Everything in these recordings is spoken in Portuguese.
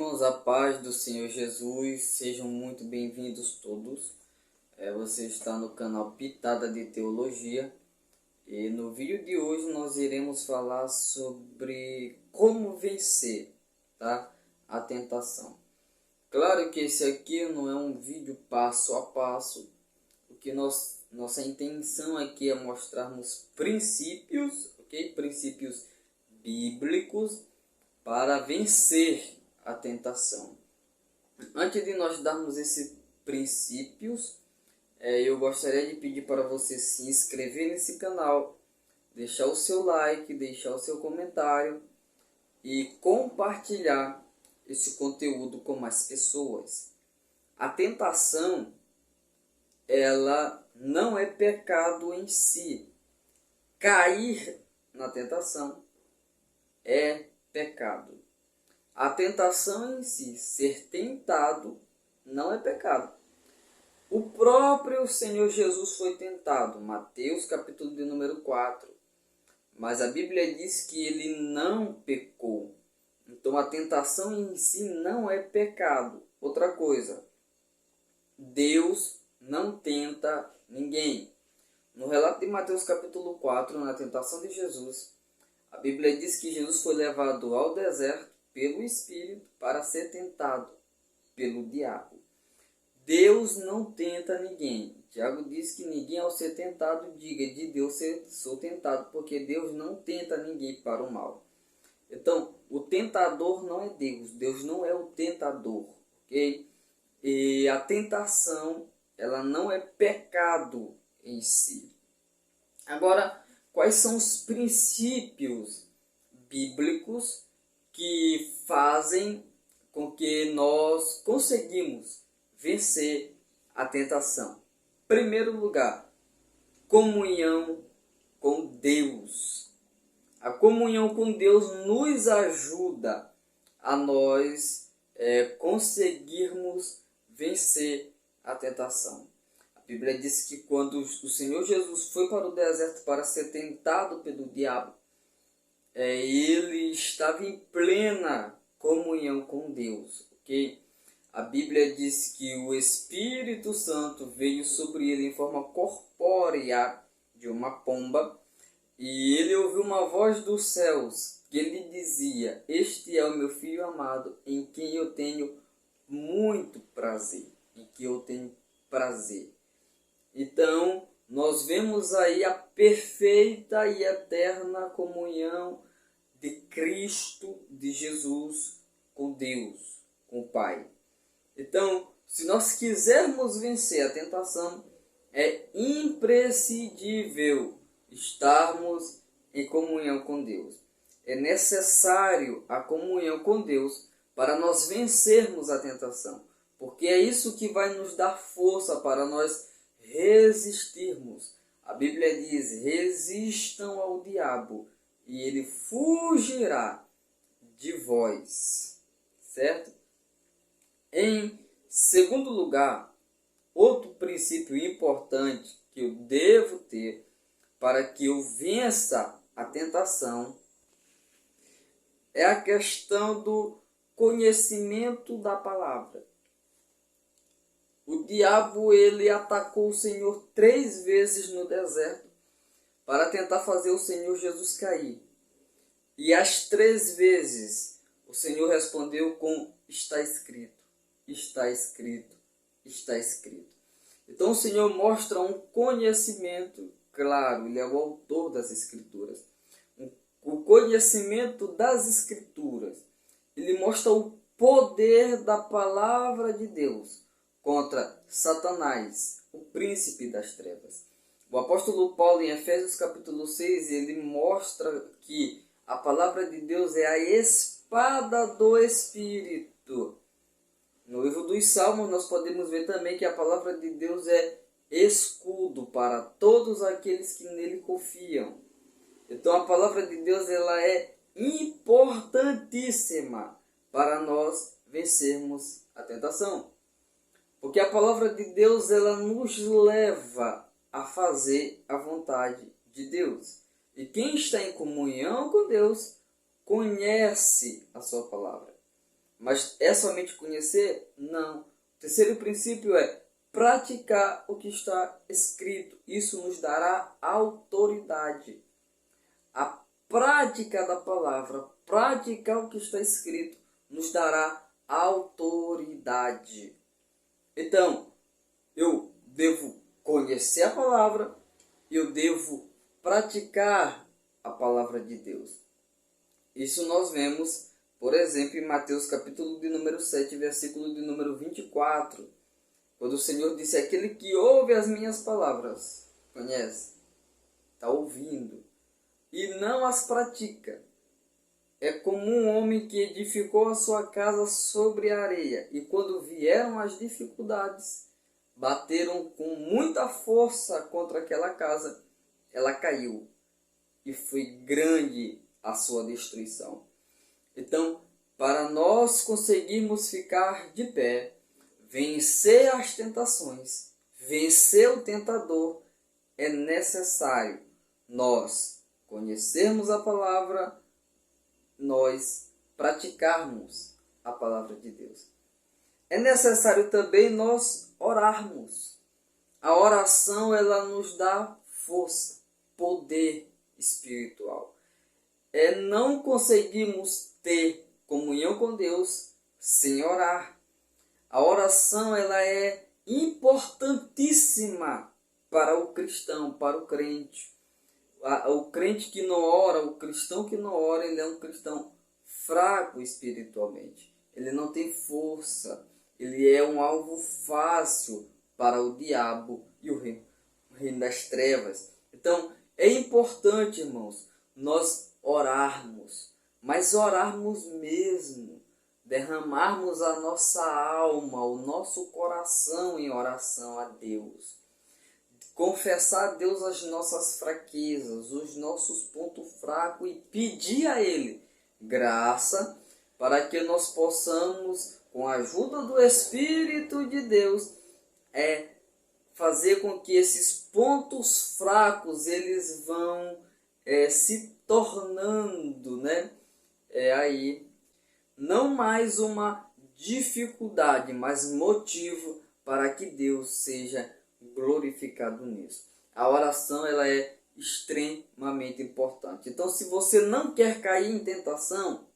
Irmãos, a paz do Senhor Jesus, sejam muito bem-vindos todos. Você está no canal Pitada de Teologia e no vídeo de hoje nós iremos falar sobre como vencer, tá? A tentação. Claro que esse aqui não é um vídeo passo a passo, porque nossa intenção aqui é mostrarmos princípios, ok? Princípios bíblicos para vencer a tentação. Antes de nós darmos esses princípios, eu gostaria de pedir para você se inscrever nesse canal, deixar o seu like, deixar o seu comentário e compartilhar esse conteúdo com mais pessoas. A tentação, ela não é pecado em si. Cair na tentação é pecado. A tentação em si, ser tentado, não é pecado. O próprio Senhor Jesus foi tentado, Mateus capítulo de número 4. Mas a Bíblia diz que ele não pecou. Então a tentação em si não é pecado. Outra coisa, Deus não tenta ninguém. No relato de Mateus capítulo 4, na tentação de Jesus, a Bíblia diz que Jesus foi levado ao deserto pelo Espírito para ser tentado pelo diabo. Deus não tenta ninguém. Tiago diz que ninguém ao ser tentado diga de Deus sou tentado, porque Deus não tenta ninguém para o mal. Então, o tentador não é Deus. Deus não é o tentador, ok? E a tentação, ela não é pecado em si. Agora, quais são os princípios bíblicos que fazem com que nós conseguimos vencer a tentação? Em primeiro lugar, comunhão com Deus. A comunhão com Deus nos ajuda a nós conseguirmos vencer a tentação. A Bíblia diz que quando o Senhor Jesus foi para o deserto para ser tentado pelo diabo, ele estava em plena comunhão com Deus, ok? A Bíblia diz que o Espírito Santo veio sobre ele em forma corpórea de uma pomba, e ele ouviu uma voz dos céus que lhe dizia: este é o meu Filho amado, em quem eu tenho muito prazer, Então, nós vemos aí a perfeita e eterna comunhão de Cristo, de Jesus, com Deus, com o Pai. Então, se nós quisermos vencer a tentação, é imprescindível estarmos em comunhão com Deus. É necessário a comunhão com Deus para nós vencermos a tentação, porque é isso que vai nos dar força para nós resistirmos. A Bíblia diz: resistam ao diabo e ele fugirá de vós, certo? Em segundo lugar, outro princípio importante que eu devo ter para que eu vença a tentação é a questão do conhecimento da palavra. O diabo, ele atacou o Senhor 3 vezes no deserto para tentar fazer o Senhor Jesus cair. E as 3 vezes o Senhor respondeu com: está escrito, está escrito, está escrito. Então o Senhor mostra um conhecimento claro, ele é o autor das Escrituras. O conhecimento das Escrituras, ele mostra o poder da palavra de Deus contra Satanás, o príncipe das trevas. O apóstolo Paulo, em Efésios capítulo 6, ele mostra que a palavra de Deus é a espada do Espírito. No livro dos Salmos, nós podemos ver também que a palavra de Deus é escudo para todos aqueles que nele confiam. Então, a palavra de Deus, ela é importantíssima para nós vencermos a tentação. Porque a palavra de Deus, ela nos leva a fazer a vontade de Deus. E quem está em comunhão com Deus, conhece a sua palavra. Mas é somente conhecer? Não. O terceiro princípio é praticar o que está escrito. Isso nos dará autoridade. A prática da palavra, praticar o que está escrito, nos dará autoridade. Então, eu devo conhecer a palavra, eu devo praticar a palavra de Deus. Isso nós vemos, por exemplo, em Mateus capítulo de número 7, versículo de número 24, quando o Senhor disse: aquele que ouve as minhas palavras, conhece, está ouvindo, e não as pratica, é como um homem que edificou a sua casa sobre a areia, e quando vieram as dificuldades, bateram com muita força contra aquela casa, ela caiu, e foi grande a sua destruição. Então, para nós conseguirmos ficar de pé, vencer as tentações, vencer o tentador, é necessário nós conhecermos a palavra, nós praticarmos a palavra de Deus. É necessário também nós orarmos. A oração, ela nos dá força, poder espiritual. Não conseguimos ter comunhão com Deus sem orar. A oração, ela é importantíssima para o cristão, para o crente. O crente que não ora, o cristão que não ora, ele é um cristão fraco espiritualmente. Ele não tem força. Ele é um alvo fácil para o diabo e o reino das trevas. Então, é importante, irmãos, nós orarmos, mas orarmos mesmo, derramarmos a nossa alma, o nosso coração em oração a Deus. Confessar a Deus as nossas fraquezas, os nossos pontos fracos e pedir a Ele graça para que nós possamos, com a ajuda do Espírito de Deus, fazer com que esses pontos fracos eles vão se tornando, aí não mais uma dificuldade, mas motivo para que Deus seja glorificado nisso. A oração, ela é extremamente importante. Então, se você não quer cair em tentação,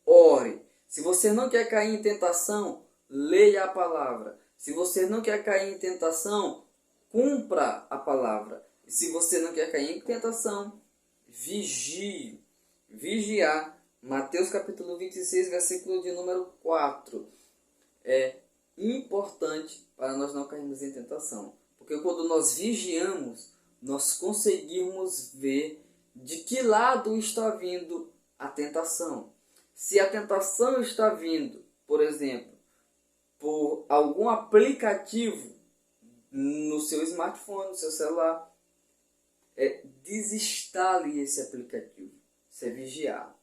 ore. Se você não quer cair em tentação, leia a palavra. Se você não quer cair em tentação, cumpra a palavra. E se você não quer cair em tentação, vigie. Vigiar. Mateus capítulo 26, versículo de número 4. É importante para nós não cairmos em tentação. Porque quando nós vigiamos, nós conseguimos ver de que lado está vindo a tentação. Se a tentação está vindo, por exemplo, por algum aplicativo no seu smartphone, no seu celular, desinstale esse aplicativo. Isso é vigiar.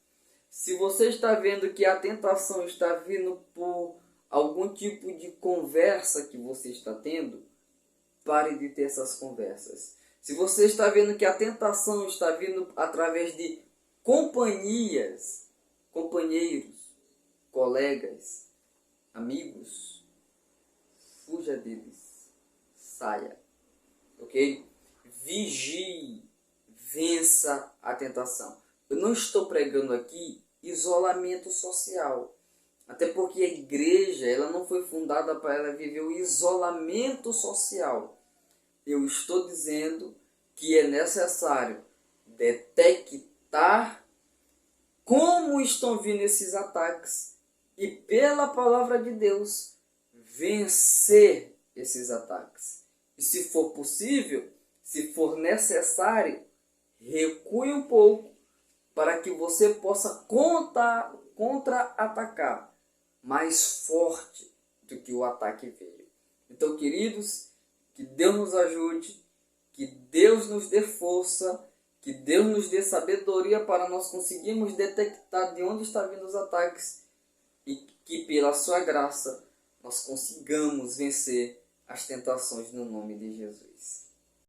Se você está vendo que a tentação está vindo por algum tipo de conversa que você está tendo, pare de ter essas conversas. Se você está vendo que a tentação está vindo através de companhias, companheiros, colegas, amigos, fuja deles, saia, ok? Vigie, vença a tentação. Eu não estou pregando aqui isolamento social, até porque a igreja ela não foi fundada para ela viver o isolamento social. Eu estou dizendo que é necessário detectar como estão vindo esses ataques e, pela palavra de Deus, vencer esses ataques. E se for possível, se for necessário, recue um pouco para que você possa contra-atacar mais forte do que o ataque veio. Então, queridos, que Deus nos ajude, que Deus nos dê força, que Deus nos dê sabedoria para nós conseguirmos detectar de onde estão vindo os ataques e que pela sua graça nós consigamos vencer as tentações no nome de Jesus.